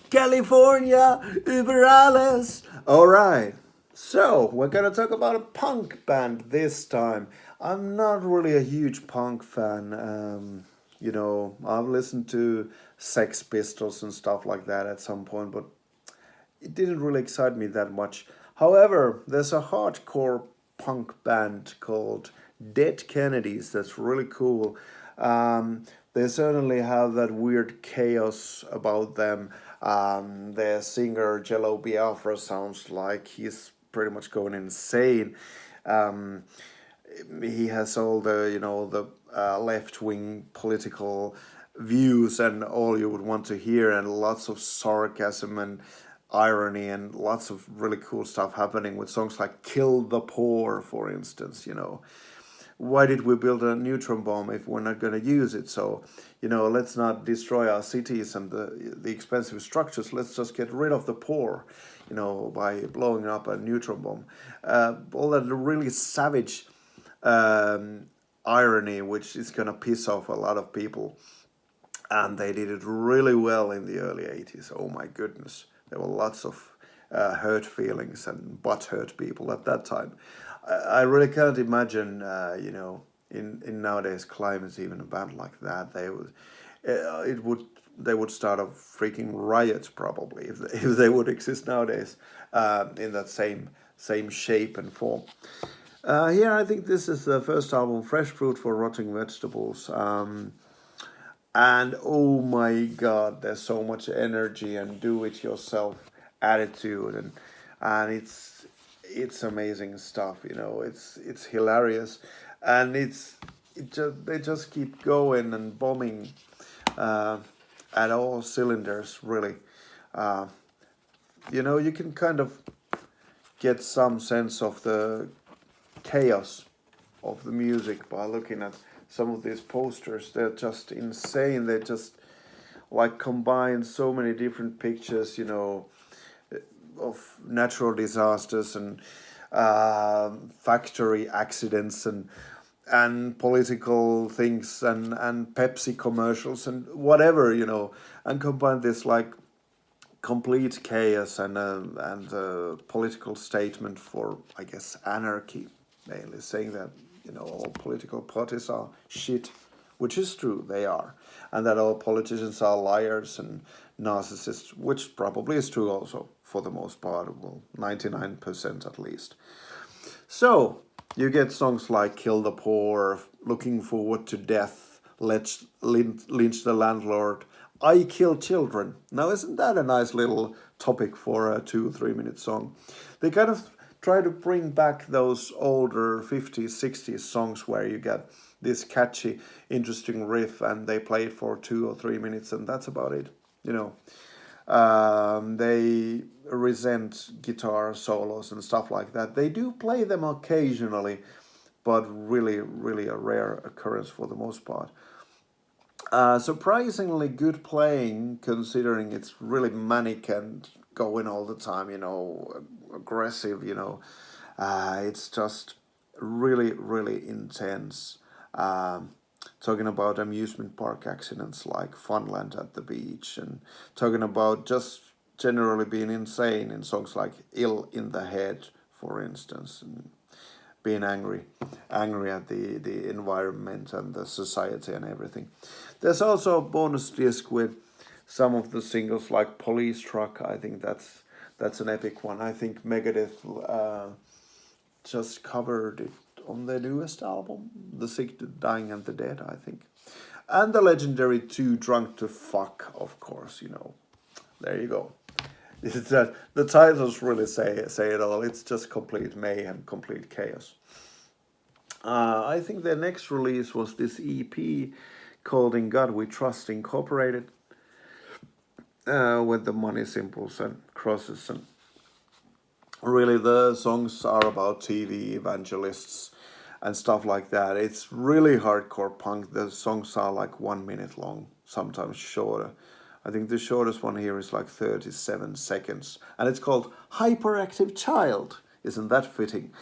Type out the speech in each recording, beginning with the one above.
California über alles. All right. So, we're gonna talk about a punk band this time. I'm not really a huge punk fan. I've listened to Sex Pistols and stuff like that at some point, but it didn't really excite me that much. However, there's a hardcore punk band called Dead Kennedys that's really cool. They certainly have that weird chaos about them. Their singer Jello Biafra sounds like he's pretty much going insane. Um, he has all the left wing political views and all you would want to hear, and lots of sarcasm and irony and lots of really cool stuff happening with songs like Kill the Poor, for instance. Why did we build a neutron bomb if we're not going to use it? So, let's not destroy our cities and the expensive structures. Let's just get rid of the poor, by blowing up a neutron bomb. All that really savage irony, which is going to piss off a lot of people. And they did it really well in the early 80s. Oh my goodness. There were lots of hurt feelings and butt-hurt people at that time. I really can't imagine, in nowadays climates, even a band like that, they would start a freaking riot probably if they would exist nowadays in that same shape and form. Here, I think this is the first album, Fresh Fruit for Rotting Vegetables. And oh my God, there's so much energy and do-it-yourself attitude, and it's amazing stuff. It's hilarious, and they just keep going and bombing at all cylinders. Really, you can kind of get some sense of the chaos of the music by looking at some of these posters. They're just insane. They just like combine so many different pictures, of natural disasters and factory accidents and political things and Pepsi commercials and whatever, and combine this like complete chaos and a political statement for, I guess, anarchy, mainly saying that all political parties are shit, which is true, they are, and that all politicians are liars and narcissists, which probably is true also for the most part, well, 99% at least. So you get songs like Kill the Poor, Looking Forward to Death, Let's Lynch the Landlord, I Kill Children. Now, isn't that a nice little topic for a 2-3 minute song? They kind of try to bring back those older 50s, 60s songs where you get this catchy, interesting riff and they play it for 2 or 3 minutes and that's about it. They resent guitar solos and stuff like that. They do play them occasionally, but really, really a rare occurrence for the most part. Surprisingly good playing, considering it's really manic and going all the time, aggressive, it's just really, really intense. Talking about amusement park accidents like Funland at the beach, and talking about just generally being insane in songs like Ill in the Head, for instance, and being angry at the environment and the society and everything. There's also a bonus disc with some of the singles like Police Truck. I think that's an epic one. I think Megadeth just covered it on their newest album, The Sick, the Dying and the Dead, I think. And the legendary Too Drunk to Fuck, of course, There you go. It's that the titles really say it all. It's just complete mayhem, complete chaos. I think their next release was this EP called In God We Trust Incorporated, with the money symbols and crosses, and really the songs are about TV evangelists and stuff like that. It's really hardcore punk. The songs are like 1 minute long, sometimes shorter. I think the shortest one here is like 37 seconds. And it's called Hyperactive Child. Isn't that fitting?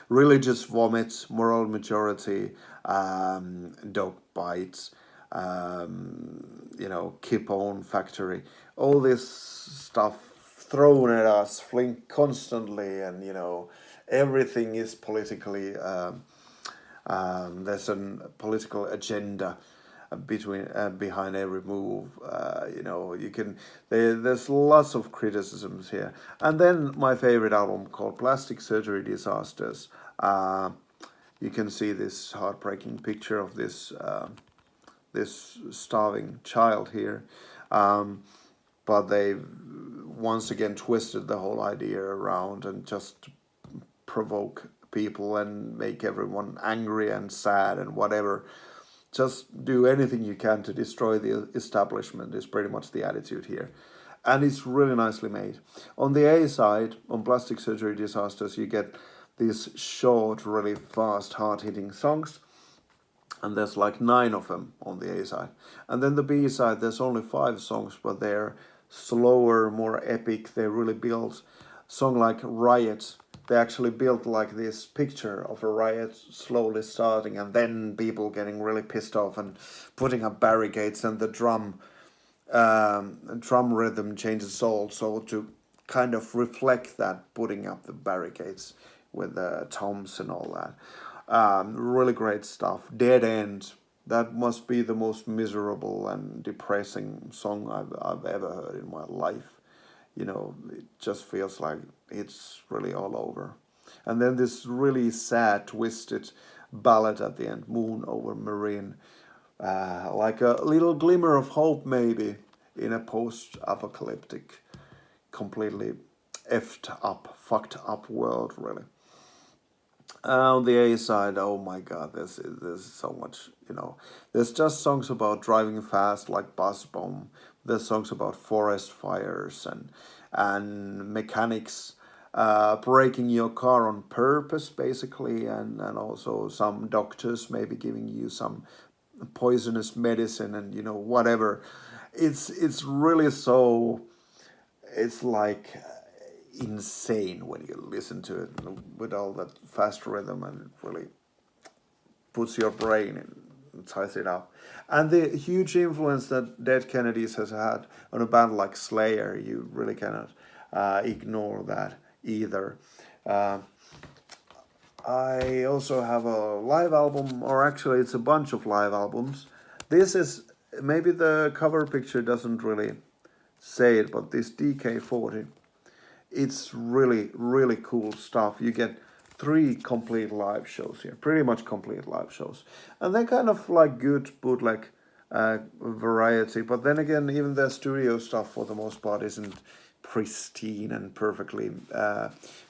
Religious vomit, moral majority, dog bites, Kip Own Factory, all this stuff thrown at us, fling constantly, and everything is politically. There's a political agenda behind every move. There's lots of criticisms here. And then my favorite album called Plastic Surgery Disasters. You can see this heartbreaking picture of this starving child here. But they once again twisted the whole idea around and just provoke people and make everyone angry and sad and whatever. Just do anything you can to destroy the establishment is pretty much the attitude here. And it's really nicely made. On the A side, on Plastic Surgery Disasters, you get these short, really fast, hard-hitting songs. And there's like 9 of them on the A side. And then the B side, there's only 5 songs, but they're slower, more epic. They really build song like Riot. They actually built like this picture of a riot slowly starting and then people getting really pissed off and putting up barricades, and the drum rhythm changes also to kind of reflect that, putting up the barricades with the toms and all that. Really great stuff. Dead End. That must be the most miserable and depressing song I've ever heard in my life. It just feels like it's really all over. And then this really sad, twisted ballad at the end, Moon Over Marine, like a little glimmer of hope maybe in a post-apocalyptic, completely effed up, fucked up world, really. On the A side, oh my god, there's so much, There's just songs about driving fast like Buzz Bomb. There's songs about forest fires and mechanics breaking your car on purpose, basically, and also some doctors maybe giving you some poisonous medicine and whatever. It's really so. It's like insane when you listen to it with all that fast rhythm, and it really puts your brain and ties it up. And the huge influence that Dead Kennedys has had on a band like Slayer, you really cannot ignore that either. I also have a live album, or actually it's a bunch of live albums. This is, maybe the cover picture doesn't really say it, but this DK40, it's really, really cool stuff. You get 3 complete live shows here, pretty much complete live shows. And they're kind of like good bootleg variety, but then again, even their studio stuff for the most part isn't pristine and perfectly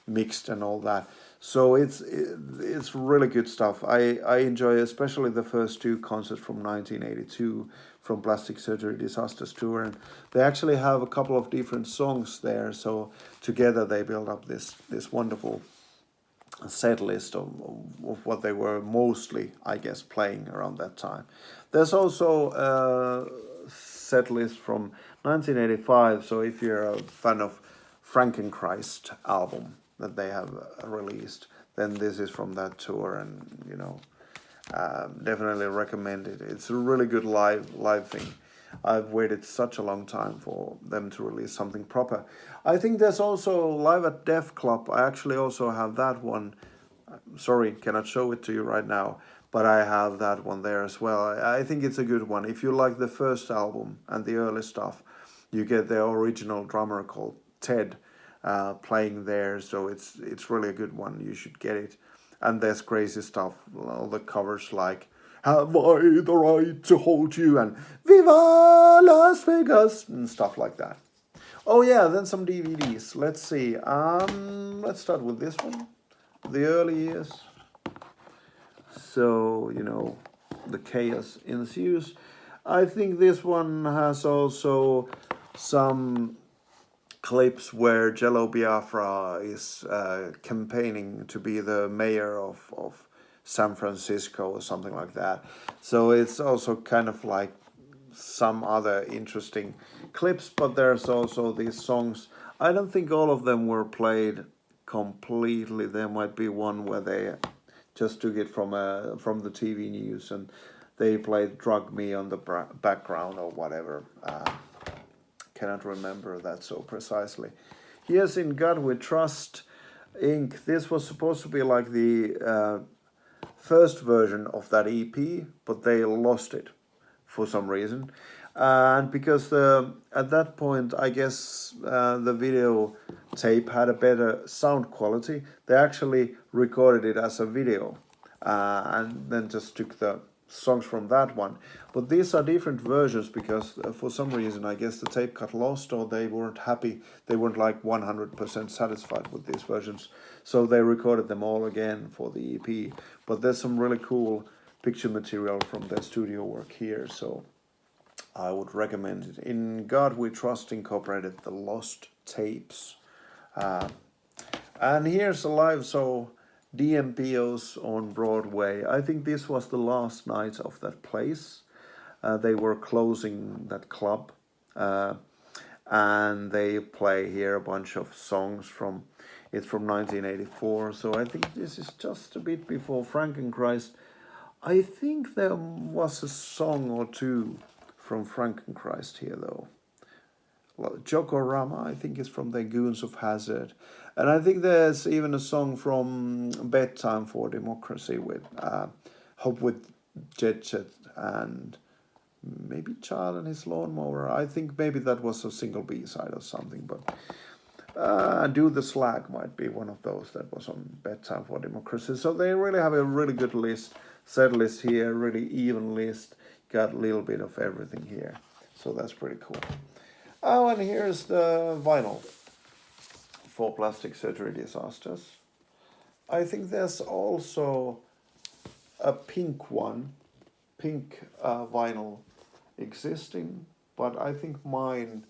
mixed and all that. So it's really good stuff. I enjoy especially the first 2 concerts from 1982 from Plastic Surgery Disasters tour, and they actually have a couple of different songs there. So together they build up this wonderful set list of what they were mostly, I guess, playing around that time. There's also a set list from 1985. So if you're a fan of Frankenchrist album that they have released, then this is from that tour, and definitely recommend it. It's a really good live thing. I've waited such a long time for them to release something proper. I think there's also Live at Def Club. I actually also have that one. Sorry, cannot show it to you right now, but I have that one there as well. I think it's a good one. If you like the first album and the early stuff, you get the original drummer called Ted playing there, so it's really a good one. You should get it. And there's crazy stuff, all the covers like Have I the Right to Hold You and Viva Las Vegas and stuff like that. Oh yeah, then some DVDs. Let's see. Let's start with this one. The early years. So, the chaos ensues. I think this one has also some clips where Jello Biafra is campaigning to be the mayor of San Francisco or something like that. So it's also kind of like some other interesting clips, but there's also these songs. I don't think all of them were played completely. There might be one where they just took it from the TV news, and they played Drug Me on the background or whatever. Cannot remember that so precisely. Here's In God We Trust Inc. This was supposed to be like the first version of that EP, but they lost it for some reason. And because at that point, I guess the video tape had a better sound quality, they actually recorded it as a video and then just took the songs from that one. But these are different versions because for some reason, I guess the tape got lost or they weren't happy. They weren't like 100% satisfied with these versions. So they recorded them all again for the EP. But there's some really cool picture material from their studio work here. So I would recommend it. In God We Trust Incorporated, The Lost Tapes. And here's a live show, DMPOs on Broadway. I think this was the last night of that place. They were closing that club. And they play here a bunch of songs from 1984. So I think this is just a bit before Frankenchrist. I think there was a song or two from Frankenchrist here, though. Jokorama, I think, is from the Goons of Hazard. And I think there's even a song from Bedtime for Democracy with Hope with Jet and maybe Child and His Lawnmower. I think maybe that was a single B-side or something. But Do the Slag might be one of those that was on Bedtime for Democracy. So they really have a really good list, set list here, really even list. Got a little bit of everything here. So that's pretty cool. Oh, and here's the vinyl for Plastic Surgery Disasters. I think there's also a pink one, pink vinyl existing, but I think mine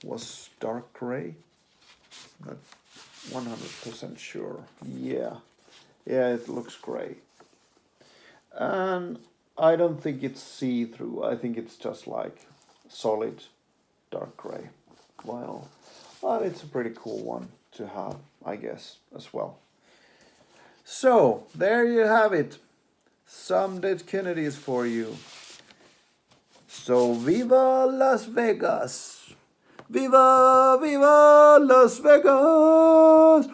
was dark gray. Not 100% sure. Yeah, it looks gray. And I don't think it's see-through. I think it's just like solid dark gray vinyl. But it's a pretty cool one to have, I guess, as well. So, there you have it. Some Dead Kennedys for you. So, Viva Las Vegas! Viva, viva Las Vegas!